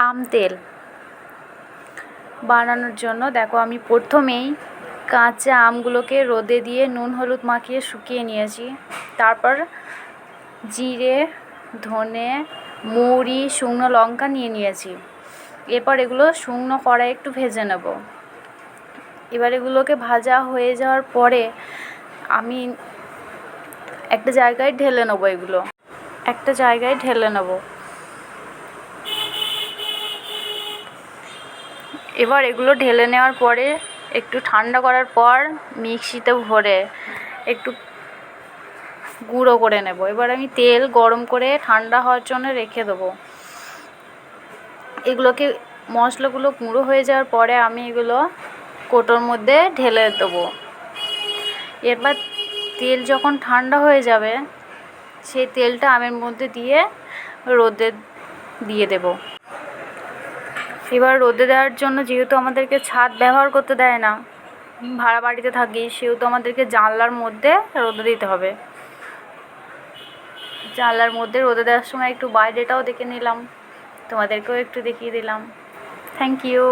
আম তেল বানানোর জন্য দেখো আমি প্রথমেই কাঁচা আমগুলোকে রোদে দিয়ে নুন হলুদ মাখিয়ে শুকিয়ে নিয়েছি। তারপর জিরে, ধনে, মৌরি, শুকনো লঙ্কা নিয়েছি। এরপর এগুলো শুকনো কড়াইয়ে একটু ভেজে নেব। এবার এগুলোকে ভাজা হয়ে যাওয়ার পরে আমি একটা জায়গায় ঢেলে নেবো। এবার এগুলো ঢেলে নেওয়ার পরে একটু ঠান্ডা করার পর মিক্সিতে ভরে একটু গুঁড়ো করে নেব। এবার আমি তেল গরম করে ঠান্ডা হওয়ার জন্য রেখে দেবো। মশলাগুলো গুঁড়ো হয়ে যাওয়ার পরে আমি এগুলো কৌটোর মধ্যে ঢেলে দেবো। এরপর তেল যখন ঠান্ডা হয়ে যাবে সেই তেলটা আমের মধ্যে দিয়ে রোদে দিয়ে দেব। এবার রোদে দেওয়ার জন্য, যেহেতু আমাদেরকে ছাদ ব্যবহার করতে দেয় না, ভাড়া বাড়িতে থাকি, সেহেতু আমাদেরকে জানলার মধ্যে রোদে দিতে হবে। জানলার মধ্যে রোদে দেওয়ার সময় একটু বাইরেটাও দেখে নিলাম, তোমাদেরকেও একটু দেখিয়ে দিলাম। Thank you.